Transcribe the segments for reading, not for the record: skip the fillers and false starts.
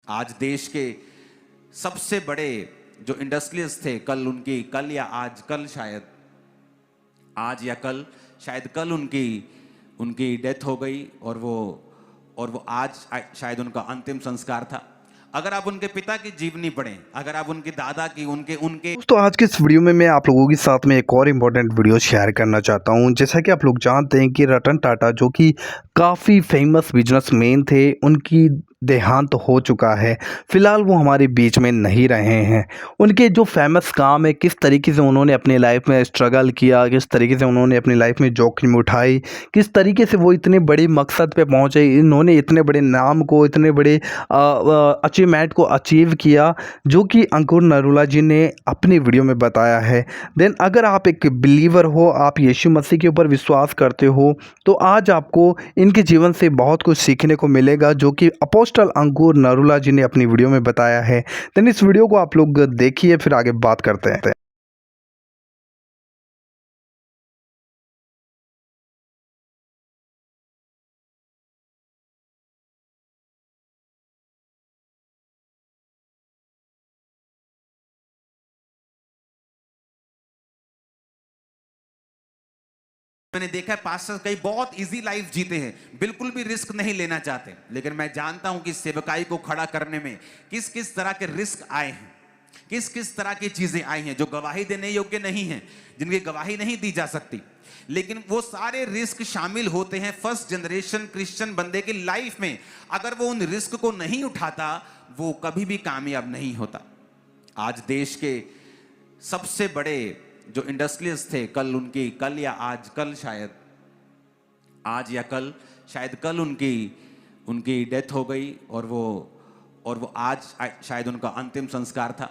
आज देश के सबसे बड़े जो इंडस्ट्रियलिस्ट थे, कल या आज, कल शायद आज या कल शायद कल उनकी उनकी डेथ हो गई और वो आज शायद उनका अंतिम संस्कार था। अगर आप उनके पिता की जीवनी पढ़ें, अगर आप उनके दादा की उनके उनके दोस्तों आज के इस वीडियो में मैं आप लोगों के साथ में एक और इम्पोर्टेंट वीडियो शेयर करना चाहता हूं। जैसा कि आप लोग जानते हैं कि रतन टाटा जो कि काफ़ी फेमस बिजनेसमैन थे, उनकी देहांत हो चुका है। फ़िलहाल वो हमारे बीच में नहीं रहे हैं। उनके जो फेमस काम है, किस तरीके से उन्होंने अपनी लाइफ में स्ट्रगल किया, किस तरीके से उन्होंने अपनी लाइफ में जोखिम उठाई, किस तरीके से वो इतने बड़े मकसद पे पहुँचे, इन्होंने इतने बड़े नाम को, इतने बड़े अचीवमेंट को अचीव किया, जो कि अंकुर नरूला जी ने अपनी वीडियो में बताया है। देन अगर आप एक बिलीवर हो, आप यीशु मसीह के ऊपर विश्वास करते हो, तो आज आपको इनके जीवन से बहुत कुछ सीखने को मिलेगा, जो कि अपोस्टल अंकुर नरूला जी ने अपनी वीडियो में बताया है। देन इस वीडियो को आप लोग देखिए, फिर आगे बात करते हैं। मैंने देखा है पास्टर कई बहुत इजी लाइफ जीते हैं, बिल्कुल भी रिस्क नहीं लेना चाहते, लेकिन मैं जानता हूं कि सेवकाई को खड़ा करने में किस किस तरह के रिस्क आए हैं, किस किस तरह की चीजें आई हैं जो गवाही देने योग्य नहीं है, जिनकी गवाही नहीं दी जा सकती, लेकिन वो सारे रिस्क शामिल होते हैं फर्स्ट जनरेशन क्रिश्चियन बंदे की लाइफ में। अगर वो उन रिस्क को नहीं उठाता, वो कभी भी कामयाब नहीं होता। आज देश के सबसे बड़े जो इंडस्ट्रियलिस्ट थे, कल या आज, कल शायद आज या कल शायद कल उनकी डेथ हो गई और वो आज शायद उनका अंतिम संस्कार था।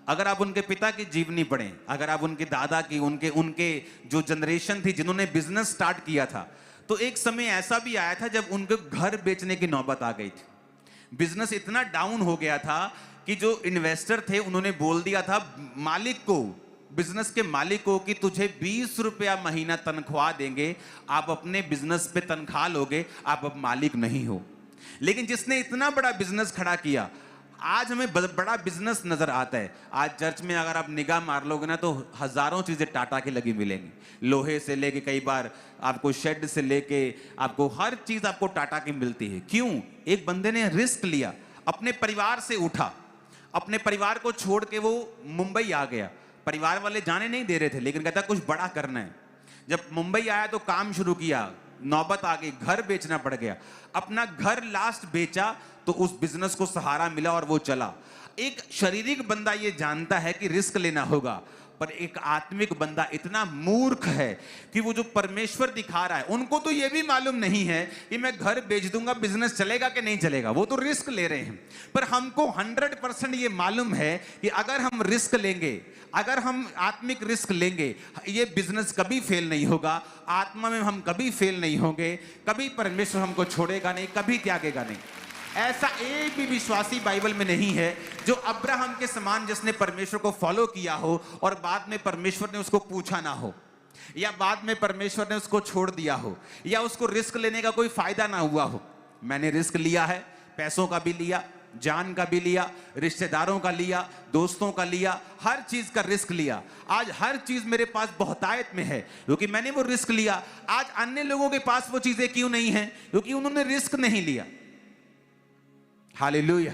अगर आप उनके पिता की जीवनी पढ़ें, अगर आप उनके दादा की उनके उनके जो जनरेशन थी जिन्होंने बिजनेस स्टार्ट किया था, तो एक समय ऐसा भी आया था जब उनके घर बेचने की नौबत आ गई थी। बिजनेस इतना डाउन हो गया था कि जो इन्वेस्टर थे उन्होंने बोल दिया था मालिक को, बिजनेस के मालिक को, कि तुझे 20 रुपया महीना तनख्वाह देंगे, आप अपने बिजनेस पे तनख्वाह लोगे, आप अब मालिक नहीं हो। लेकिन जिसने इतना बड़ा बिजनेस खड़ा किया, आज हमें बड़ा बिजनेस नजर आता है। आज चर्च में अगर आप निगाह मार लोगे ना, तो हजारों चीजें टाटा की लगी मिलेंगी, लोहे से लेके, कई बार आपको शेड से लेके, आपको हर चीज आपको टाटा की मिलती है। क्यों? एक बंदे ने रिस्क लिया, अपने परिवार से उठा, अपने परिवार को छोड़ के वो मुंबई आ गया। परिवार वाले जाने नहीं दे रहे थे, लेकिन कहता कुछ बड़ा करना है। जब मुंबई आया तो काम शुरू किया, नौबत आ गई, घर बेचना पड़ गया। अपना घर लास्ट बेचा तो उस बिजनेस को सहारा मिला और वो चला। एक शारीरिक बंदा ये जानता है कि रिस्क लेना होगा, पर एक आत्मिक बंदा इतना मूर्ख है कि वो जो परमेश्वर दिखा रहा है, उनको तो ये भी मालूम नहीं है कि मैं घर बेच दूंगा, बिजनेस चलेगा कि नहीं चलेगा। वो तो रिस्क ले रहे हैं, पर हमको 100% ये मालूम है कि अगर हम रिस्क लेंगे, अगर हम आत्मिक रिस्क लेंगे, ये बिजनेस कभी फेल नहीं होगा, आत्मा में हम कभी फेल नहीं होंगे, कभी परमेश्वर हमको छोड़ेगा नहीं, कभी त्यागेगा नहीं। ऐसा एक भी विश्वासी बाइबल में नहीं है जो अब्राहम के समान, जिसने परमेश्वर को फॉलो किया हो और बाद में परमेश्वर ने उसको पूछा ना हो, या बाद में परमेश्वर ने उसको छोड़ दिया हो, या उसको रिस्क लेने का कोई फायदा ना हुआ हो। मैंने रिस्क लिया है, पैसों का भी लिया, जान का भी लिया, रिश्तेदारों का लिया, दोस्तों का लिया, हर चीज का रिस्क लिया। आज हर चीज मेरे पास बहुतायत में है क्योंकि मैंने वो रिस्क लिया। आज अन्य लोगों के पास वो चीजें क्यों नहीं है? क्योंकि उन्होंने रिस्क नहीं लिया। हालेलुया।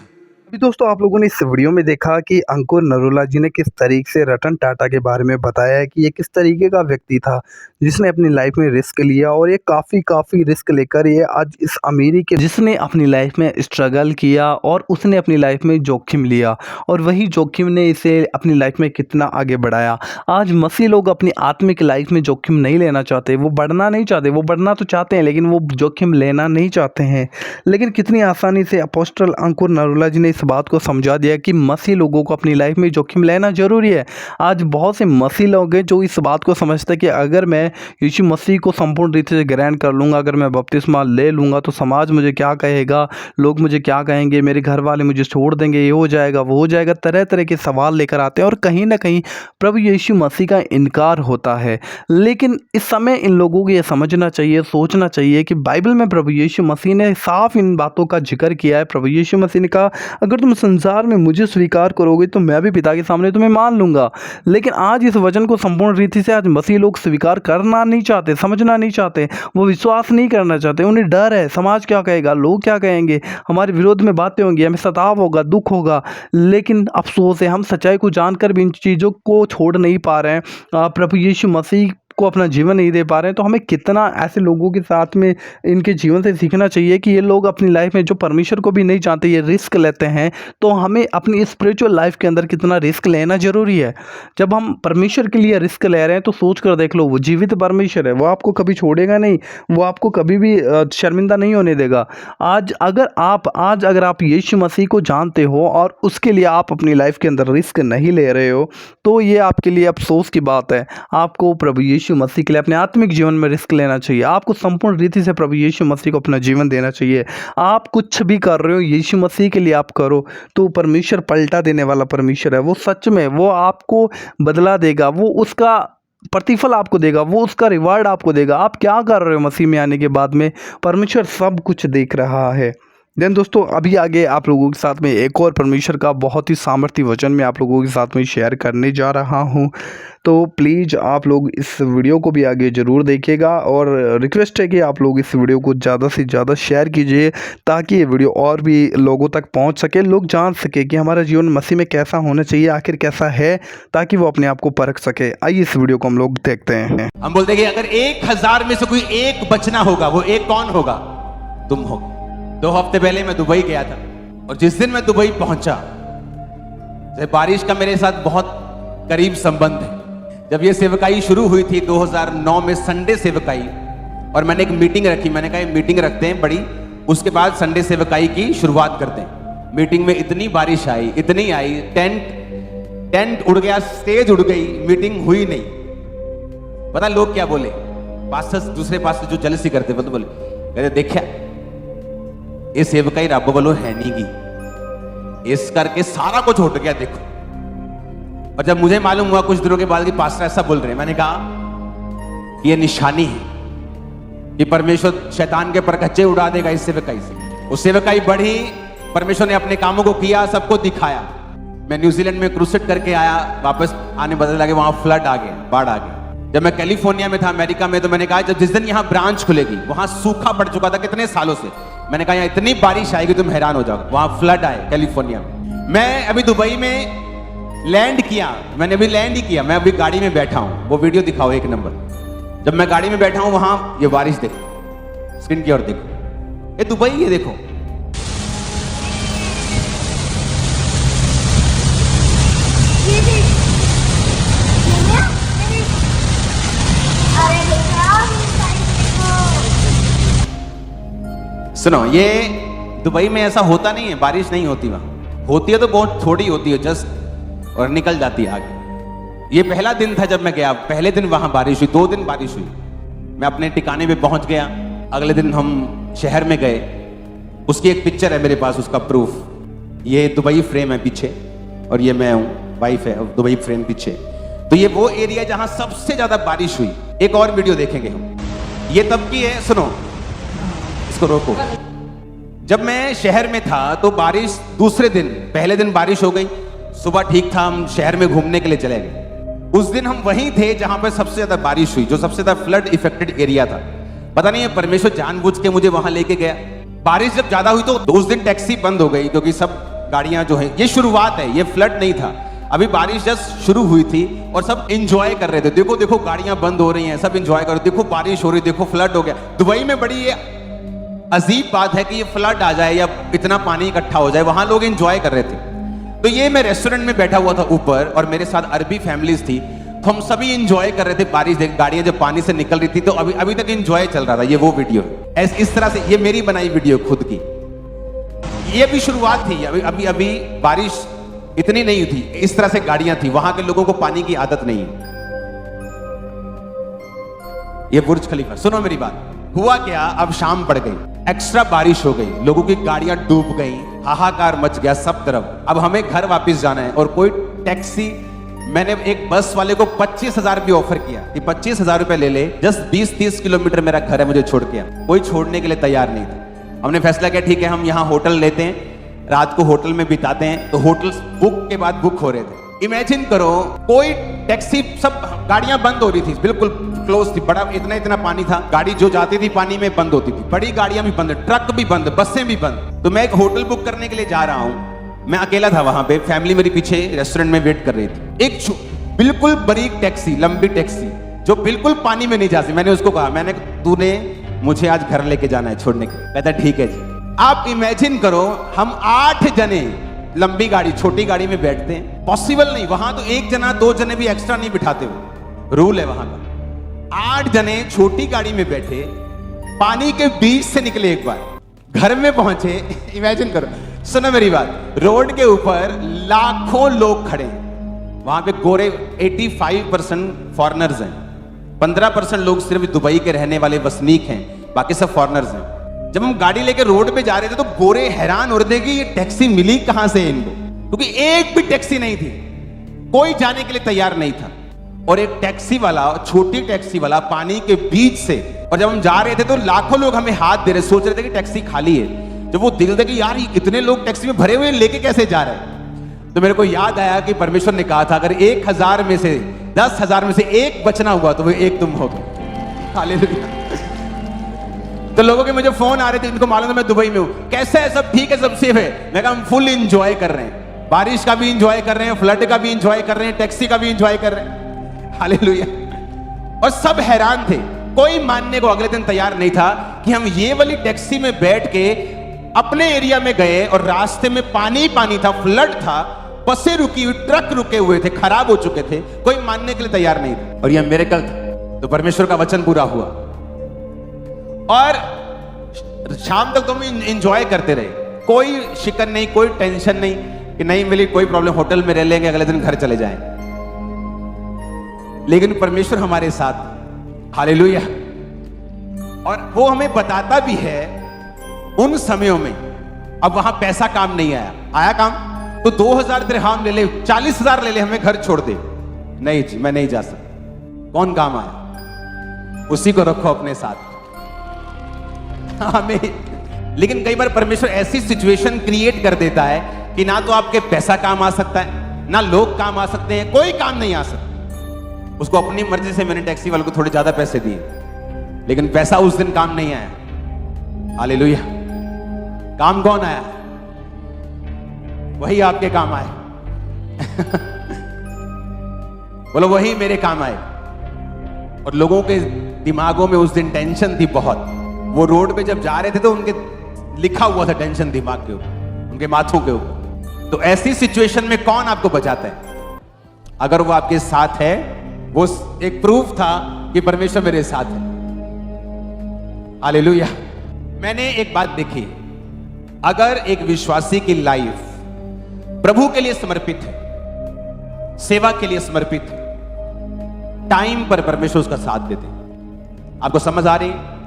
अभी दोस्तों आप लोगों ने इस वीडियो में देखा कि अंकुर नरूला जी ने किस तरीके से रतन टाटा के बारे में बताया है कि ये किस तरीके का व्यक्ति था जिसने अपनी लाइफ में रिस्क लिया, और ये काफ़ी रिस्क लेकर ये आज इस अमीरी के, जिसने अपनी लाइफ में स्ट्रगल किया और उसने अपनी लाइफ में जोखिम लिया, और वही जोखिम ने इसे अपनी लाइफ में कितना आगे बढ़ाया। आज मसीह लोग अपनी आत्मिक लाइफ में जोखिम नहीं लेना चाहते, वो बढ़ना नहीं चाहते, वो बढ़ना तो चाहते हैं लेकिन वो जोखिम लेना नहीं चाहते हैं। लेकिन कितनी आसानी से अपोस्टल अंकुर नरूला जी ने इस बात को समझा दिया कि मसीह लोगों को अपनी लाइफ में जोखिम लेना जरूरी है। आज बहुत से मसीह लोग हैं जो इस बात को समझते हैं कि अगर मैं यीशु मसीह को संपूर्ण रीति से ग्रहण कर लूँगा, अगर मैं बपतिस्मा ले लूँगा, तो समाज मुझे क्या कहेगा, लोग मुझे क्या कहेंगे, मेरे घर वाले मुझे छोड़ देंगे, ये हो जाएगा, वो हो जाएगा, तरह तरह के सवाल लेकर आते हैं और कहीं ना कहीं प्रभु यीशु मसीह का इनकार होता है। लेकिन इस समय इन लोगों को ये समझना चाहिए, सोचना चाहिए कि बाइबल में प्रभु यीशु मसीह ने साफ इन बातों का जिक्र किया है। प्रभु यीशु मसीह ने कहा अगर तुम संसार में मुझे स्वीकार करोगे तो मैं भी पिता के सामने तुम्हें मान लूँगा। लेकिन आज इस वचन को संपूर्ण रीति से आज मसीह लोग स्वीकार करना नहीं चाहते, समझना नहीं चाहते, वो विश्वास नहीं करना चाहते। उन्हें डर है, समाज क्या कहेगा, लोग क्या कहेंगे, हमारे विरोध में बातें होंगी, हमें सताव होगा, दुख होगा। लेकिन अफसोस है, हम सच्चाई को जानकर भी इन चीज़ों को छोड़ नहीं पा रहे हैं, प्रभु यीशु मसीह को अपना जीवन नहीं दे पा रहे हैं। तो हमें कितना ऐसे लोगों के साथ में इनके जीवन से सीखना चाहिए कि ये लोग अपनी लाइफ में जो परमेश्वर को भी नहीं जानते, ये रिस्क लेते हैं। तो हमें अपनी स्पिरिचुअल लाइफ के अंदर कितना रिस्क लेना जरूरी है। जब हम परमेश्वर के लिए रिस्क ले रहे हैं तो सोच कर देख लो, वो जीवित परमेश्वर है, वो आपको कभी छोड़ेगा नहीं, वो आपको कभी भी शर्मिंदा नहीं होने देगा। आज अगर आप यीशु मसीह को जानते हो और उसके लिए आप अपनी लाइफ के अंदर रिस्क नहीं ले रहे हो, तो ये आपके लिए अफसोस की बात है। आपको प्रभु यीशु मसीह के लिए अपने आत्मिक जीवन में रिस्क लेना चाहिए। आपको संपूर्ण रीति से प्रभु यीशु मसीह को अपना जीवन देना चाहिए। आप कुछ भी कर रहे हो, यीशु मसीह के लिए आप करो, तो परमेश्वर पलटा देने वाला परमेश्वर है। वो सच में वो आपको बदला देगा, वो उसका प्रतिफल आपको देगा, वो उसका रिवार्ड आपको देगा। आप क्या कर रहे हो मसीह में आने के बाद में, परमेश्वर सब कुछ देख रहा है। देन दोस्तों, अभी आगे आप लोगों के साथ में एक और परमेश्वर का बहुत ही सामर्थ्य वचन मैं आप लोगों के साथ में शेयर करने जा रहा हूं। तो प्लीज़ आप लोग इस वीडियो को भी आगे ज़रूर देखिएगा और रिक्वेस्ट है कि आप लोग इस वीडियो को ज़्यादा से ज़्यादा शेयर कीजिए, ताकि ये वीडियो और भी लोगों तक पहुंच सके, लोग जान सके कि हमारा जीवन मसीह में कैसा होना चाहिए, आखिर कैसा है, ताकि वो अपने आप को परख सके। आइए इस वीडियो को हम लोग देखते हैं। हम बोलते हैं कि अगर 1000 में से कोई एक बचना होगा, वो एक कौन होगा? तुम हो। 2 हफ्ते पहले मैं दुबई गया था और जिस दिन मैं दुबई पहुंचा, बारिश का मेरे साथ बहुत करीब संबंध है। जब ये सेवकाई शुरू हुई थी 2009 में, संडे सेवकाई, और मैंने एक मीटिंग रखी। मैंने कहा मीटिंग रखते हैं बड़ी, उसके बाद संडे सेवकाई की शुरुआत करते हैं। मीटिंग में इतनी बारिश आई, इतनी आई, टेंट उड़ गया, स्टेज उड़ गई, मीटिंग हुई नहीं। पता लोग क्या बोले? पास्टर्स, दूसरे पास्टर जो जलसी करते वो तो बोले, कहते देखा ये सेवकाई रब वालों है नहीं की, इस करके सारा कुछ उठ गया देखो। और जब मुझे मालूम हुआ कुछ दिनों के बाद कि पास्टर ऐसा बोल रहे हैं, मैंने कहा ये निशानी है कि परमेश्वर शैतान के परखच्चे उड़ा देगा इस सेवकाई से। वो सेवकाई बढ़ी, परमेश्वर ने अपने कामों को किया, सबको दिखाया। मैं न्यूजीलैंड में क्रूसेड करके आया, वापस आने बदल लगे, वहां फ्लड आ गया, बाढ़ आ गई। जब मैं कैलिफोर्निया में था, अमेरिका में, तो मैंने कहा जब जिस दिन यहाँ ब्रांच खुलेगी, वहां सूखा पड़ चुका था कितने सालों से, मैंने कहा यहाँ इतनी बारिश आएगी तुम हैरान हो जाओगे। वहां फ्लड आए कैलिफोर्निया में। मैं अभी दुबई में लैंड किया, मैंने अभी लैंड ही किया, मैं अभी गाड़ी में बैठा हूं, वो वीडियो दिखाओ 1 नंबर। जब मैं गाड़ी में बैठा हूं वहां ये बारिश देखो, स्क्रीन की ओर देखो, ये दुबई, ये देखो। सुनो, ये दुबई में ऐसा होता नहीं है, बारिश नहीं होती, वहां होती है तो बहुत थोड़ी होती है, जस्ट, और निकल जाती है आगे। ये पहला दिन था जब मैं गया, पहले दिन वहां बारिश हुई, 2 दिन बारिश हुई। मैं अपने ठिकाने पे पहुंच गया, अगले दिन हम शहर में गए। उसकी एक पिक्चर है मेरे पास, उसका प्रूफ। ये दुबई फ्रेम है पीछे, और ये मैं हूं, वाइफ है, दुबई फ्रेम पीछे। तो ये वो एरिया जहां सबसे ज्यादा बारिश हुई। एक और वीडियो देखेंगे हम, ये तब की है, सुनो, इसको रोको। जब मैं शहर में था तो बारिश दूसरे दिन, पहले दिन बारिश हो गई, सुबह ठीक था, हम शहर में घूमने के लिए चले गए। उस दिन हम वहीं थे जहां पर सबसे ज्यादा बारिश हुई, जो सबसे ज्यादा फ्लड इफेक्टेड एरिया था। पता नहीं है परमेश्वर जानबूझ के मुझे वहां लेके गया। बारिश जब ज्यादा हुई तो उस दिन टैक्सी बंद हो गई, क्योंकि सब गाड़ियां जो है, ये शुरुआत है, ये फ्लड नहीं था, अभी बारिश जस्ट शुरू हुई थी और सब इंजॉय कर रहे थे। देखो देखो गाड़ियां बंद हो रही हैं, सब इंजॉय कर रहे, देखो बारिश हो रही, देखो फ्लड हो गया। दुबई में बड़ी ये अजीब बात है कि ये फ्लड आ जाए या इतना पानी इकट्ठा हो जाए, वहां लोग एंजॉय कर रहे थे। तो ये मैं रेस्टोरेंट में बैठा हुआ था ऊपर, और मेरे साथ अरबी फैमिलीज थी, तो हम सभी एंजॉय कर रहे थे बारिश देख, गाड़ियां जब पानी से निकल रही थी, तो अभी तक एंजॉय चल रहा था। ये वो वीडियो इस तरह से, ये मेरी बनाई वीडियो खुद की। ये भी शुरुआत थी, अभी बारिश इतनी नहीं थी, इस तरह से गाड़ियां थी, वहां के लोगों को पानी की आदत नहीं है। ये बुर्ज खलीफा। सुनो मेरी बात, हुआ क्या, अब शाम पड़ गई, एक्स्ट्रा बारिश हो गई, लोगों की गाड़ियां डूब गई, हाहाकार मच गया सब तरफ। अब हमें घर वापस जाना है और कोई टैक्सी, मैंने एक बस वाले को 25,000 रुपये ऑफर किया कि 25,000 रुपये ले ले, जस्ट 20-30 किलोमीटर मेरा घर है, मुझे छोड़ के। कोई छोड़ने के लिए तैयार नहीं था। हमने फैसला किया ठीक है हम यहाँ होटल लेते हैं, रात को होटल में बिताते हैं, तो होटल बुक के बाद बुक हो रहे थे। इमेजिन करो, कोई टैक्सी, सब गाड़ियां बंद हो रही थी, बिल्कुल क्लोज थी, बड़ा इतना इतना पानी था, गाड़ी जो जाती थी पानी में बंद होती थी, बड़ी गाड़ियां भी बंद, ट्रक भी बंद, बसें भी बंद। तो मैं एक होटल बुक करने के लिए जा रहा हूं, मैं अकेला था वहां पे, फैमिली मेरी पीछे रेस्टोरेंट में वेट कर रही थी। एक बिल्कुल बारीक टैक्सी, लंबी टैक्सी जो बिल्कुल पानी में नहीं जा सकती, मैंने उसको कहा, मैंने तूने मुझे आज घर लेके जाना है छोड़ने के। कहता ठीक है जी। आप इमेजिन करो, हम 8 जने लंबी गाड़ी, छोटी गाड़ी में बैठते हैं, पॉसिबल नहीं, वहां तो 1 जना 2 जने भी एक्स्ट्रा नहीं बिठाते हो, रूल है वहां का। 8 जने छोटी गाड़ी में बैठे, पानी के बीच से निकले, एक बार घर में पहुंचे। इमेजिन करो, सुनो मेरी बात, रोड के ऊपर लाखों लोग खड़े हैं, वहां पे गोरे 85% फॉरेनर्स हैं, 15% लोग सिर्फ दुबई के रहने वाले वसनीक हैं, बाकी सब फॉरेनर्स हैं। जब हम गाड़ी लेके रोड पे जा रहे थे तो गोरे हैरान हो रहे थे कि ये टैक्सी मिली कहां से इनको, क्योंकि एक भी टैक्सी नहीं थी, कोई जाने के लिए तैयार नहीं था। और एक टैक्सी वाला, छोटी टैक्सी वाला पानी के बीच से, और जब हम जा रहे थे तो लाखों लोग हमें हाथ दे रहे, सोच रहे थे कि टैक्सी खाली है। जब वो दिल दे कि यार ये इतने लोग टैक्सी में भरे हुए लेके कैसे जा रहे हैं, तो मेरे को याद आया कि परमेश्वर ने कहा था अगर 1000 में से 10,000 में से एक बचना हुआ तो वो एक तुम हो। हालेलुया। तो लोगों के मुझे फोन आ रहे थे, इनको मालूम था मैं दुबई में हूं, कैसे है, सब ठीक है, सब सेफ है। मैं कहा हम फुल एंजॉय कर रहे हैं, बारिश का भी एंजॉय कर रहे हैं, फ्लड का भी एंजॉय कर रहे हैं, टैक्सी का भी एंजॉय कर रहे हैं। हालेलुया। और सब हैरान थे, कोई मानने को अगले दिन तैयार नहीं था कि हम ये वाली टैक्सी में बैठ के अपने एरिया में गए और रास्ते में पानी पानी था, फ्लड था, बसें रुकी हुई, ट्रक रुके हुए थे, खराब हो चुके थे, कोई मानने के लिए तैयार नहीं था। और यह मिरेकल था। तो परमेश्वर का वचन पूरा हुआ और शाम तक तो हम एंजॉय करते रहे, कोई शिकन नहीं, कोई टेंशन नहीं कि नहीं मिली, कोई प्रॉब्लम, होटल में रह लेंगे, अगले दिन घर चले जाएंगे। लेकिन परमेश्वर हमारे साथ। हालेलुया। और वो हमें बताता भी है उन समयों में, अब वहां पैसा काम नहीं आया, आया काम तो 2000 दिरहम ले ले, 40,000 ले ले, हमें घर छोड़ दे। नहीं जी, मैं नहीं जा सकता। कौन काम आया, उसी को रखो अपने साथ। हमें लेकिन कई बार परमेश्वर ऐसी सिचुएशन क्रिएट कर देता है कि ना तो आपके पैसा काम आ सकता है, ना लोग काम आ सकते हैं, कोई काम नहीं आ सकता। उसको अपनी मर्जी से मैंने टैक्सी वाले को थोड़े ज्यादा पैसे दिए, लेकिन पैसा उस दिन काम नहीं आया। हालेलुया। काम कौन आया, वही आपके काम आए। बोलो वही मेरे काम आए। और लोगों के दिमागों में उस दिन टेंशन थी बहुत, वो रोड पे जब जा रहे थे तो उनके लिखा हुआ था टेंशन दिमाग के ऊपर, उनके माथों के ऊपर। तो ऐसी सिचुएशन में कौन आपको बचाता है? अगर वो आपके साथ है, वो एक प्रूफ था कि परमेश्वर मेरे साथ है। हालेलुया। मैंने एक बात देखी, अगर एक विश्वासी की लाइफ प्रभु के लिए समर्पित है, सेवा के लिए समर्पित है, टाइम पर परमेश्वर उसका साथ देते हैं। आपको समझ आ रही है?